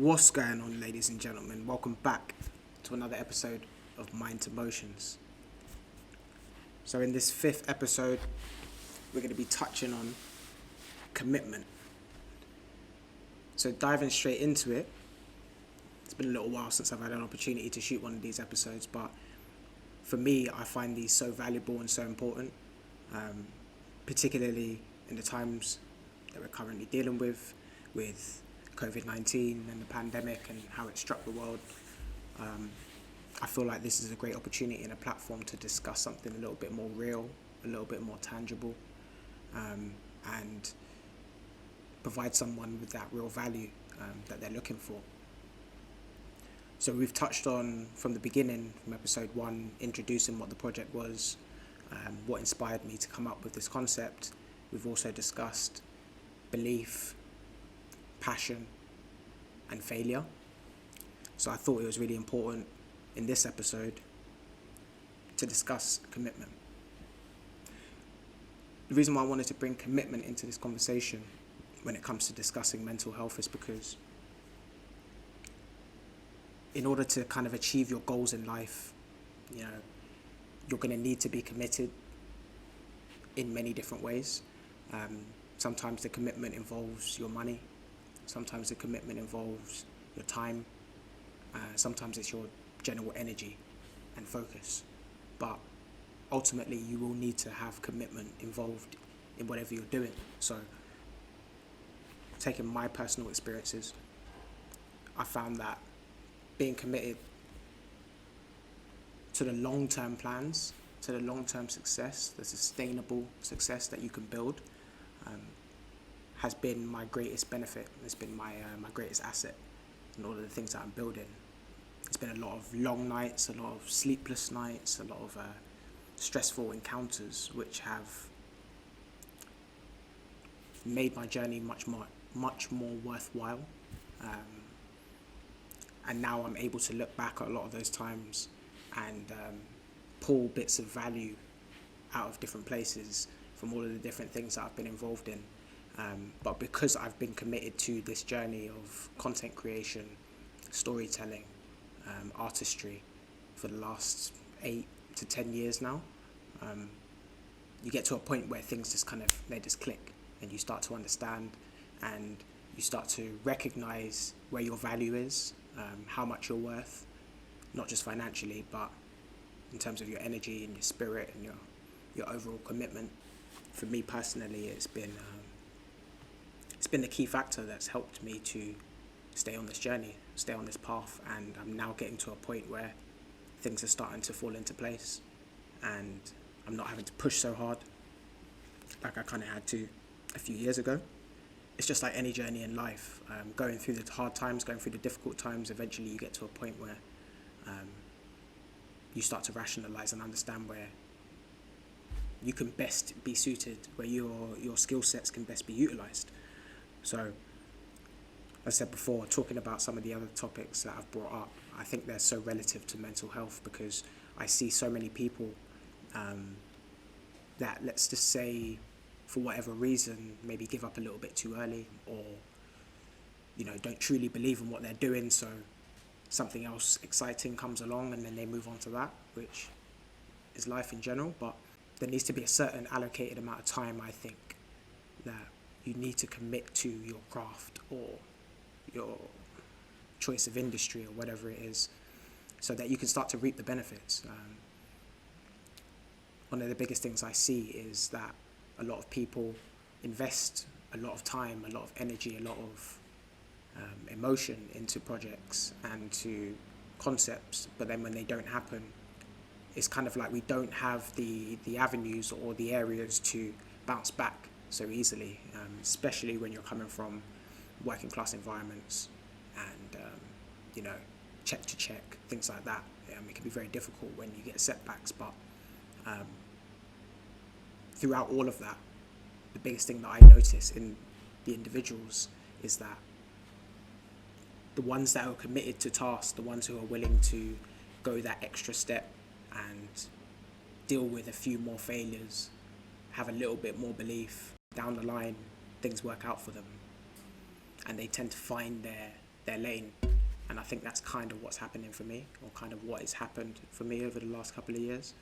What's going on, ladies and gentlemen? Welcome back to another episode of Mind to Motions. So in this fifth episode, we're going to be touching on commitment. So diving straight into it, it's been a little while since I've had an opportunity to shoot one of these episodes, but for me, I find these so valuable and so important, particularly in the times that we're currently dealing with COVID-19 and the pandemic and how it struck the world. I feel like this is a great opportunity and a platform to discuss something a little bit more real, a little bit more tangible, and provide someone with that real value that they're looking for. So we've touched on, from the beginning, from episode 1, introducing what the project was, what inspired me to come up with this concept. We've also discussed belief, passion, and failure. So I thought it was really important in this episode to discuss commitment. The reason why I wanted to bring commitment into this conversation when it comes to discussing mental health is because in order to kind of achieve your goals in life, you're going to need to be committed in many different ways. Sometimes the commitment involves your money. Sometimes the commitment involves your time. Sometimes it's your general energy and focus. But ultimately, you will need to have commitment involved in whatever you're doing. So, taking my personal experiences, I found that being committed to the long-term plans, to the long-term success, the sustainable success that you can build, has been my greatest benefit. It's been my greatest asset in all of the things that I'm building. It's been a lot of long nights, a lot of sleepless nights, a lot of stressful encounters, which have made my journey much more worthwhile. And now I'm able to look back at a lot of those times and pull bits of value out of different places from all of the different things that I've been involved in. But because I've been committed to this journey of content creation, storytelling, artistry for the last 8 to 10 years now, you get to a point where things they just click, and you start to understand, and you start to recognize where your value is, how much you're worth, not just financially, but in terms of your energy and your spirit and your overall commitment. For me personally, it's been the key factor that's helped me to stay on this journey, stay on this path, and I'm now getting to a point where things are starting to fall into place, and I'm not having to push so hard like I kind of had to a few years ago. It's just like any journey in life, going through the hard times, going through the difficult times, eventually you get to a point where you start to rationalize and understand where you can best be suited, where your skill sets can best be utilized. So, as I said before, talking about some of the other topics that I've brought up, I think they're so relative to mental health because I see so many people that, let's just say, for whatever reason, maybe give up a little bit too early, or don't truly believe in what they're doing, so something else exciting comes along and then they move on to that, which is life in general. But there needs to be a certain allocated amount of time, I think, that you need to commit to your craft or your choice of industry or whatever it is, so that you can start to reap the benefits. One of the biggest things I see is that a lot of people invest a lot of time, a lot of energy, a lot of emotion into projects and to concepts, but then when they don't happen, it's kind of like we don't have the avenues or the areas to bounce back so easily, especially when you're coming from working class environments and check to check, things like that. It can be very difficult when you get setbacks, but throughout all of that, the biggest thing that I notice in the individuals is that the ones that are committed to tasks, the ones who are willing to go that extra step and deal with a few more failures, have a little bit more belief, down the line things work out for them, and they tend to find their lane. And I think that's kind of what's happening for me, or kind of what has happened for me over the last couple of years.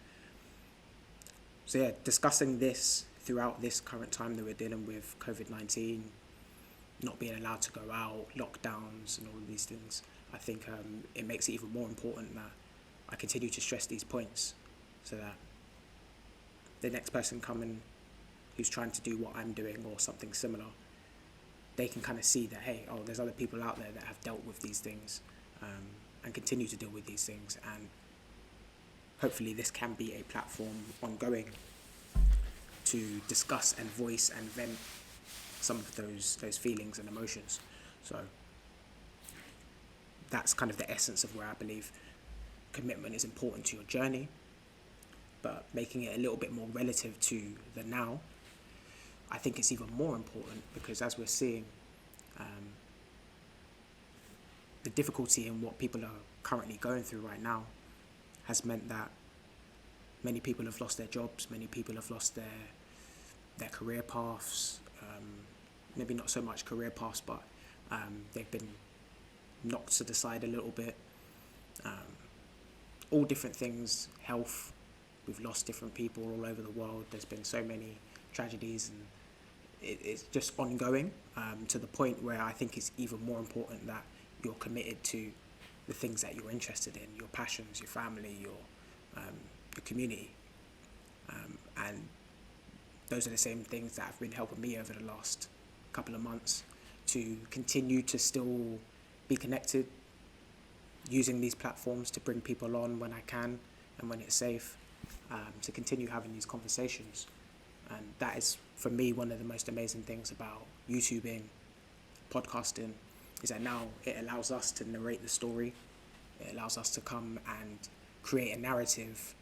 So yeah, discussing this throughout this current time that we're dealing with COVID-19, not being allowed to go out, lockdowns and all of these things, I think it makes it even more important that I continue to stress these points, so that the next person coming who's trying to do what I'm doing or something similar, they can kind of see that, hey, there's other people out there that have dealt with these things and continue to deal with these things. And hopefully this can be a platform ongoing to discuss and voice and vent some of those feelings and emotions. So that's kind of the essence of where I believe commitment is important to your journey, but making it a little bit more relative to the now, I think it's even more important, because as we're seeing, the difficulty in what people are currently going through right now has meant that many people have lost their jobs, many people have lost their career paths, maybe not so much career paths, but they've been knocked to the side a little bit. All different things, health, we've lost different people all over the world. There's been so many tragedies, and it's just ongoing, to the point where I think it's even more important that you're committed to the things that you're interested in, your passions, your family, your community. And those are the same things that have been helping me over the last couple of months to continue to still be connected, using these platforms to bring people on when I can and when it's safe, to continue having these conversations. And that is, for me, one of the most amazing things about YouTubing, podcasting, is that now it allows us to narrate the story. It allows us to come and create a narrative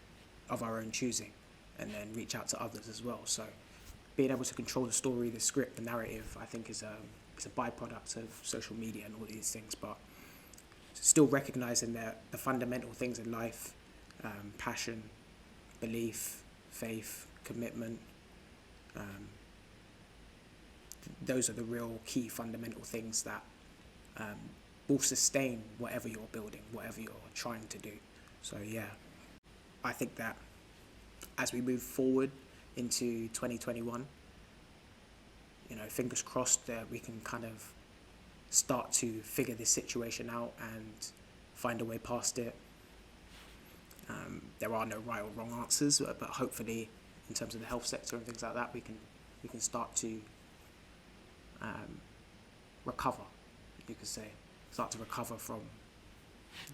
of our own choosing, and then reach out to others as well. So being able to control the story, the script, the narrative, I think is a byproduct of social media and all these things, but still recognizing that the fundamental things in life, passion, belief, faith, commitment, those are the real key fundamental things that will sustain whatever you're building, whatever you're trying to do. So yeah, I think that as we move forward into 2021, fingers crossed that we can kind of start to figure this situation out and find a way past it. There are no right or wrong answers, but hopefully, in terms of the health sector and things like that, we can start to recover. You could say, start to recover from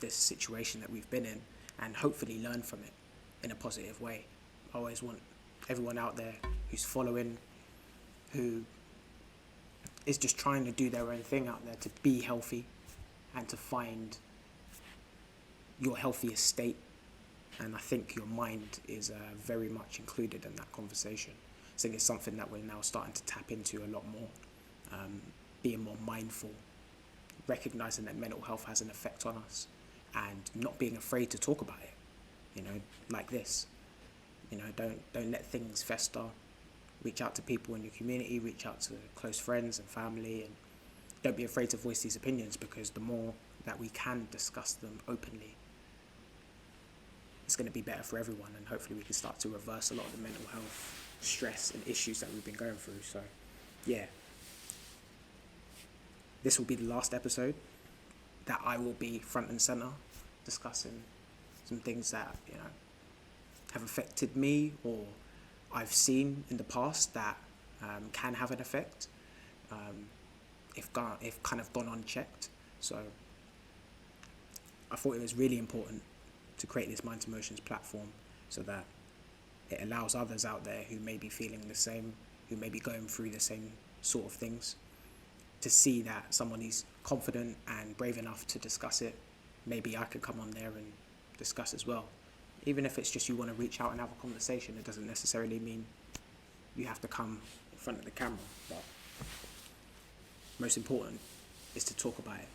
this situation that we've been in, and hopefully learn from it in a positive way. I always want everyone out there who's following, who is just trying to do their own thing out there, to be healthy and to find your healthiest state. And I think your mind is very much included in that conversation. I think it's something that we're now starting to tap into a lot more, being more mindful, recognizing that mental health has an effect on us, and not being afraid to talk about it, like this. Don't let things fester. Reach out to people in your community, reach out to close friends and family, and don't be afraid to voice these opinions, because the more that we can discuss them openly, it's going to be better for everyone, and hopefully we can start to reverse a lot of the mental health stress and issues that we've been going through. So yeah, this will be the last episode that I will be front and center discussing some things that have affected me, or I've seen in the past that can have an effect if kind of gone unchecked. So I thought it was really important to create this Mind to Emotions platform, so that it allows others out there who may be feeling the same, who may be going through the same sort of things, to see that someone is confident and brave enough to discuss it. Maybe I could come on there and discuss as well. Even if it's just you want to reach out and have a conversation, it doesn't necessarily mean you have to come in front of the camera. But most important is to talk about it.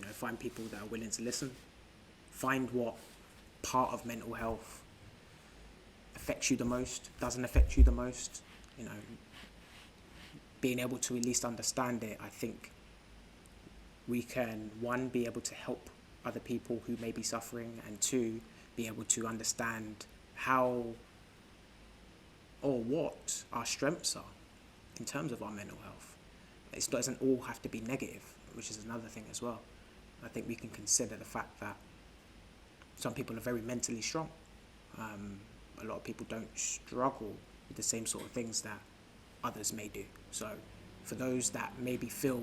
Find people that are willing to listen. Find what part of mental health affects you the most, doesn't affect you the most. Being able to at least understand it, I think, we can, one, be able to help other people who may be suffering, and two, be able to understand how or what our strengths are in terms of our mental health. It doesn't all have to be negative, which is another thing as well. I think we can consider the fact that some people are very mentally strong. A lot of people don't struggle with the same sort of things that others may do. So for those that maybe feel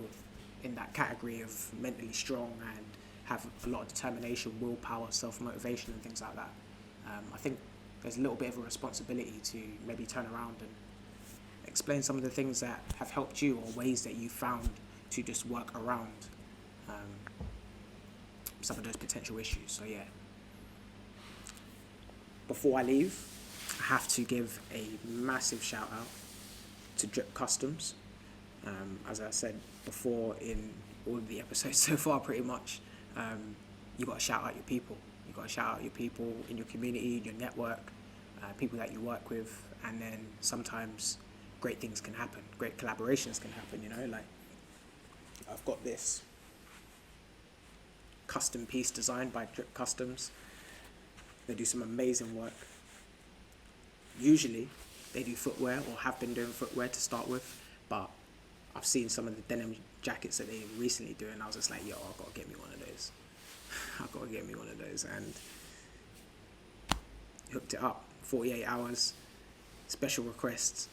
in that category of mentally strong and have a lot of determination, willpower, self-motivation and things like that, I think there's a little bit of a responsibility to maybe turn around and explain some of the things that have helped you, or ways that you found to just work around some of those potential issues. So yeah, before I leave, I have to give a massive shout out to Drip Customs. As I said before in all of the episodes so far, pretty much, you got to shout out your people. You got to shout out your people in your community, in your network, people that you work with, and then sometimes great things can happen. Great collaborations can happen. You know, like I've got this custom piece designed by Drip Customs. They do some amazing work. Usually they do footwear, or have been doing footwear to start with, but I've seen some of the denim jackets that they recently do, and I was just like, yo, I've got to get me one of those. I've got to get me one of those, and hooked it up. 48 hours, special requests.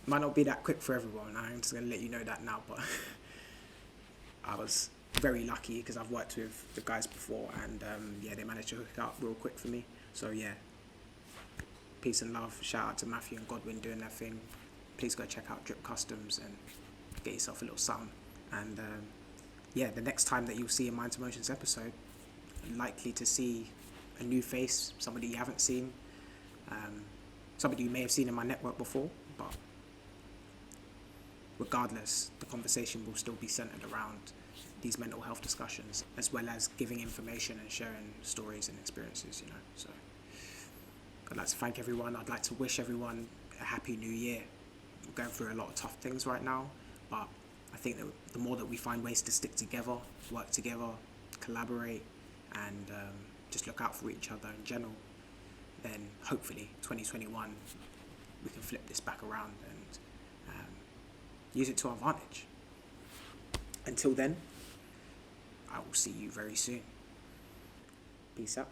Might not be that quick for everyone, I'm just going to let you know that now, but I was very lucky because I've worked with the guys before, and yeah, they managed to hook it up real quick for me. So yeah, peace and love. Shout out to Matthew and Godwin doing their thing. Please go check out Drip Customs and get yourself a little something. And yeah, the next time that you'll see a Mind to Motions episode, likely to see a new face, somebody you haven't seen, somebody you may have seen in my network before, but regardless, the conversation will still be centered around these mental health discussions, as well as giving information and sharing stories and experiences, you know. So I'd like to thank everyone. I'd like to wish everyone a happy new year. We're going through a lot of tough things right now, but I think that the more that we find ways to stick together, work together, collaborate, and just look out for each other in general, then hopefully 2021 we can flip this back around and use it to our advantage. Until then, I will see you very soon. Peace out.